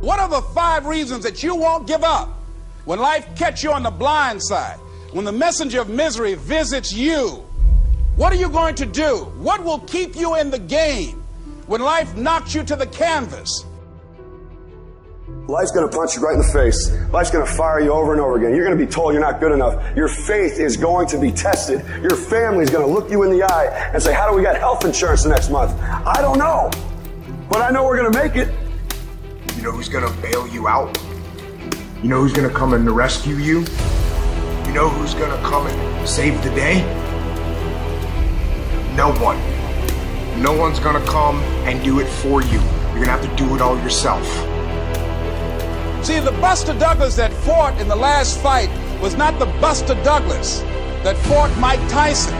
What are the 5 reasons that you won't give up when life catches you on the blind side? When the messenger of misery visits you, what are you going to do? What will keep you in the game when life knocks you to the canvas? Life's going to punch you right in the face. Life's going to fire you over and over again. You're going to be told you're not good enough. Your faith is going to be tested. Your family's going to look you in the eye and say, how do we get health insurance the next month? I don't know, but I know we're going to make it. You know who's going to bail you out? You know who's going to come and rescue you? You know who's going to come and save the day? No one. No one's going to come and do it for you. You're going to have to do it all yourself. See, the Buster Douglas that fought in the last fight was not the Buster Douglas that fought Mike Tyson.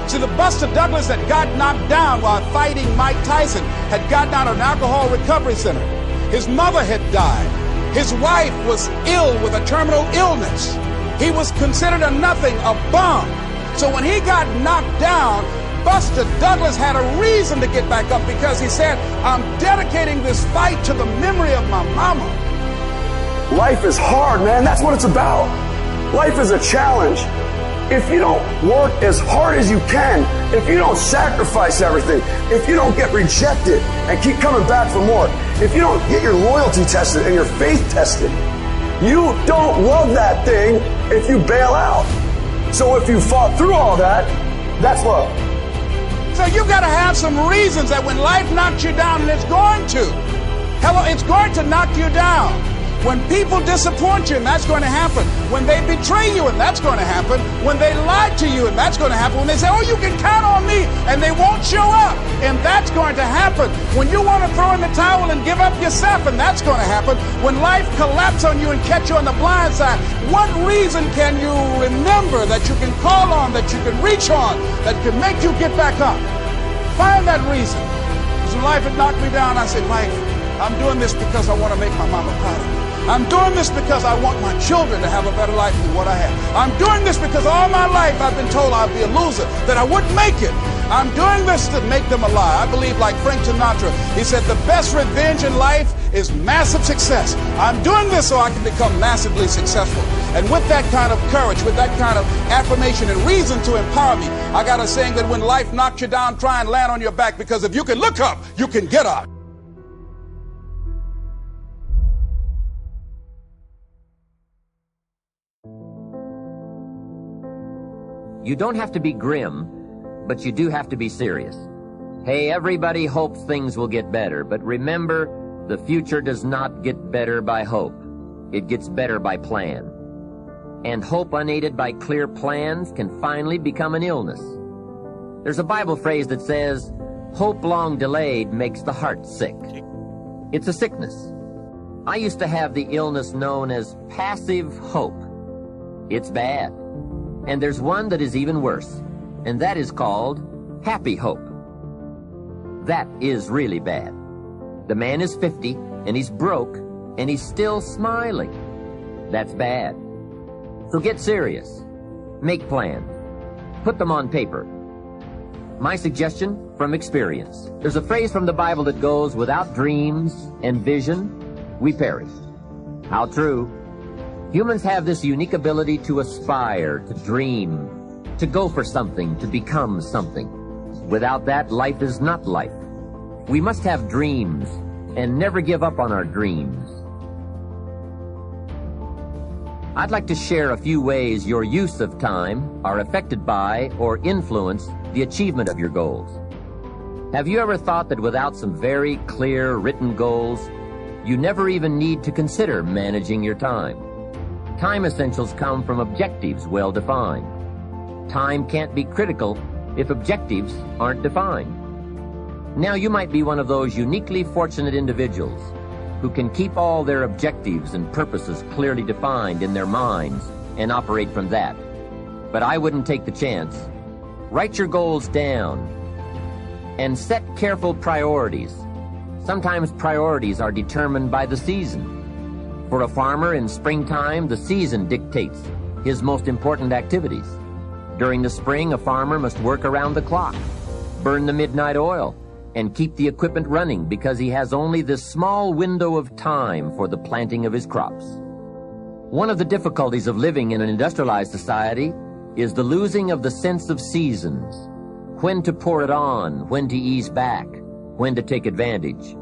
See, the Buster Douglas that got knocked down while fighting Mike Tyson had gotten out of an alcohol recovery center. His mother had died. His wife was ill with a terminal illness. He was considered a nothing, a bum. So when he got knocked down, Buster Douglas had a reason to get back up because he said, I'm dedicating this fight to the memory of my mama. Life is hard, man. That's what it's about. Life is a challenge. If you don't work as hard as you can, if you don't sacrifice everything, if you don't get rejected and keep coming back for more, if you don't get your loyalty tested and your faith tested, you don't love that thing if you bail out. So if you fought through all that, that's love. So you've got to have some reasons that when life knocks you down, and it's going to. Hello, it's going to knock you down. When people disappoint you, and that's going to happen. When they betray you, and that's going to happen. When they lie to you, and that's going to happen. When they say, oh, you can count on me, and they won't show up, and that's going to happen. When you want to throw in the towel and give up yourself, and that's going to happen. When life collapses on you and catch you on the blind side, what reason can you remember that you can call on, that you can reach on, that can make you get back up? Find that reason. Because when life had knocked me down, I said, life, I'm doing this because I want to make my mama proud of me. I'm doing this because I want my children to have a better life than what I have. I'm doing this because all my life I've been told I'd be a loser, that I wouldn't make it. I'm doing this to make them a lie. I believe like Frank Sinatra, he said the best revenge in life is massive success. I'm doing this so I can become massively successful. And with that kind of courage, with that kind of affirmation and reason to empower me, I got a saying that when life knocks you down, try and land on your back, because if you can look up, you can get up. You don't have to be grim, but you do have to be serious. Hey, everybody hopes things will get better, but remember, the future does not get better by hope. It gets better by plan. And hope unaided by clear plans can finally become an illness. There's a Bible phrase that says, hope long delayed makes the heart sick. It's a sickness. I used to have the illness known as passive hope. It's bad. And there's one that is even worse, and that is called happy hope. That is really bad. The man is 50, and he's broke, and he's still smiling. That's bad. So get serious. Make plans. Put them on paper. My suggestion from experience. There's a phrase from the Bible that goes, without dreams and vision, we perish. How true. Humans have this unique ability to aspire, to dream, to go for something, to become something. Without that, life is not life. We must have dreams and never give up on our dreams. I'd like to share a few ways your use of time are affected by or influence the achievement of your goals. Have you ever thought that without some very clear written goals, you never even need to consider managing your time? Time essentials come from objectives well defined. Time can't be critical if objectives aren't defined. Now you might be one of those uniquely fortunate individuals who can keep all their objectives and purposes clearly defined in their minds and operate from that. But I wouldn't take the chance. Write your goals down and set careful priorities. Sometimes priorities are determined by the season. For a farmer in springtime, the season dictates his most important activities. During the spring, a farmer must work around the clock, burn the midnight oil, and keep the equipment running because he has only this small window of time for the planting of his crops. One of the difficulties of living in an industrialized society is the losing of the sense of seasons. When to pour it on, when to ease back, when to take advantage.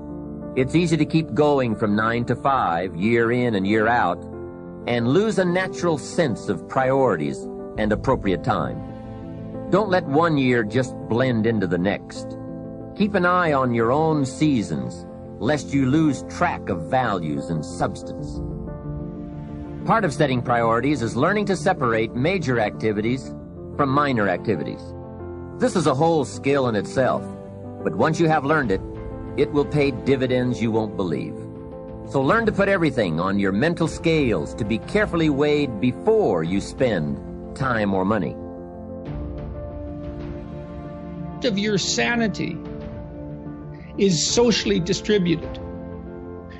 It's easy to keep going from 9 to 5, year in and year out, and lose a natural sense of priorities and appropriate time. Don't let one year just blend into the next. Keep an eye on your own seasons, lest you lose track of values and substance. Part of setting priorities is learning to separate major activities from minor activities. This is a whole skill in itself, but once you have learned it, it will pay dividends you won't believe. So learn to put everything on your mental scales to be carefully weighed before you spend time or money. Of your sanity is socially distributed.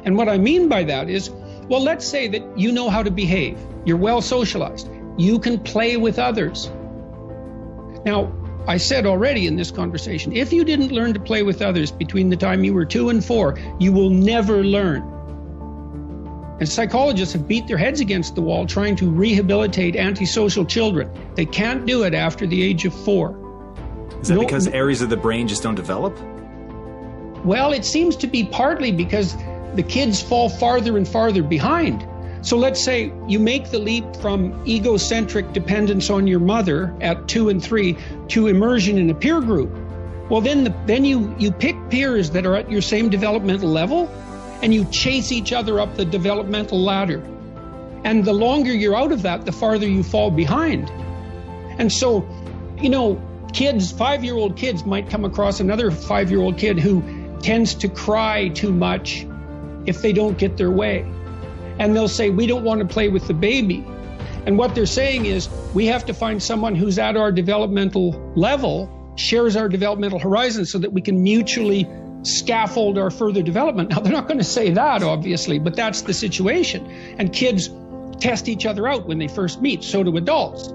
And what I mean by that is, well, let's say that you know how to behave. You're well socialized. You can play with others. Now, I said already in this conversation, if you didn't learn to play with others between the time you were 2 and 4, you will never learn. And psychologists have beat their heads against the wall trying to rehabilitate antisocial children. They can't do it after the age of 4. Is that because areas of the brain just don't develop? Well, it seems to be partly because the kids fall farther and farther behind. So let's say you make the leap from egocentric dependence on your mother at 2 and 3 to immersion in a peer group. Well, then you pick peers that are at your same developmental level, and you chase each other up the developmental ladder. And the longer you're out of that, the farther you fall behind. And so, kids, 5-year-old kids might come across another 5-year-old kid who tends to cry too much if they don't get their way. And they'll say, we don't want to play with the baby. And what they're saying is, we have to find someone who's at our developmental level, shares our developmental horizon, so that we can mutually scaffold our further development. Now, they're not going to say that, obviously, but that's the situation. And kids test each other out when they first meet. So do adults.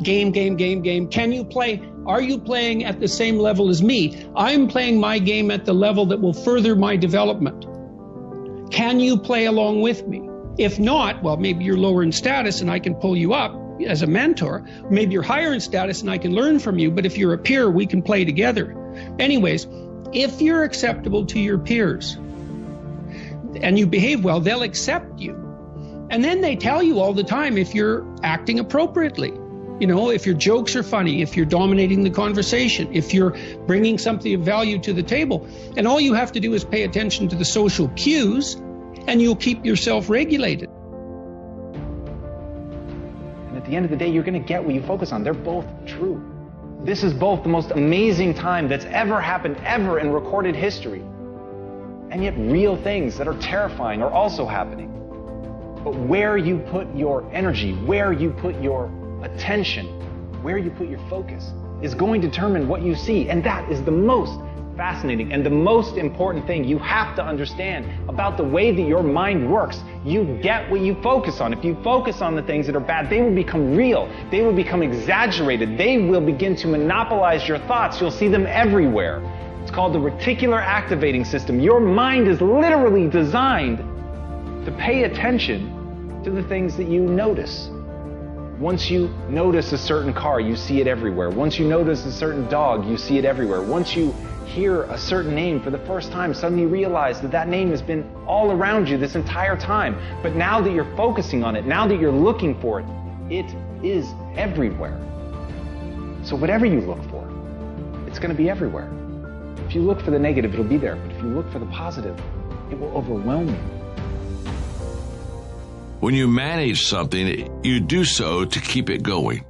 Game. Can you play? Are you playing at the same level as me? I'm playing my game at the level that will further my development. Can you play along with me? If not, well, maybe you're lower in status and I can pull you up as a mentor. Maybe you're higher in status and I can learn from you. But if you're a peer, we can play together. Anyways, if you're acceptable to your peers and you behave well, they'll accept you. And then they tell you all the time if you're acting appropriately. If your jokes are funny, if you're dominating the conversation, if you're bringing something of value to the table. And all you have to do is pay attention to the social cues, and you'll keep yourself regulated. And at the end of the day, you're going to get what you focus on. They're both true. This is both the most amazing time that's ever happened, ever in recorded history. And yet real things that are terrifying are also happening. But where you put your energy, where you put your attention, where you put your focus, is going to determine what you see. And that is the most fascinating and the most important thing you have to understand about the way that your mind works. You get what you focus on. If you focus on the things that are bad, they will become real. They will become exaggerated. They will begin to monopolize your thoughts. You'll see them everywhere. It's called the reticular activating system. Your mind is literally designed to pay attention to the things that you notice. Once you notice a certain car, you see it everywhere. Once you notice a certain dog, you see it everywhere. Once you hear a certain name for the first time, suddenly you realize that name has been all around you this entire time. But now that you're focusing on it, now that you're looking for it, it is everywhere. So whatever you look for, it's going to be everywhere. If you look for the negative, it'll be there. But if you look for the positive, it will overwhelm you. When you manage something, you do so to keep it going.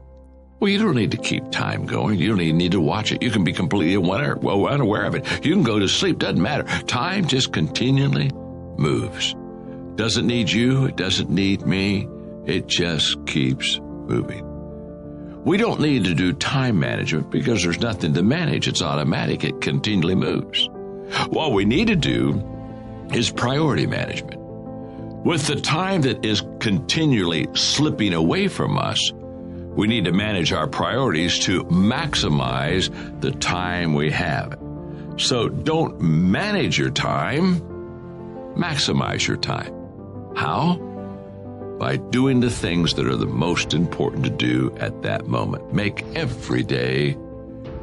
Well, you don't need to keep time going. You don't even need to watch it. You can be completely unaware of it. You can go to sleep. Doesn't matter. Time just continually moves. Doesn't need you. It doesn't need me. It just keeps moving. We don't need to do time management because there's nothing to manage. It's automatic. It continually moves. What we need to do is priority management. With the time that is continually slipping away from us, we need to manage our priorities to maximize the time we have. So don't manage your time, maximize your time. How? By doing the things that are the most important to do at that moment. Make every day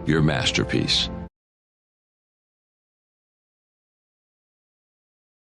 your masterpiece.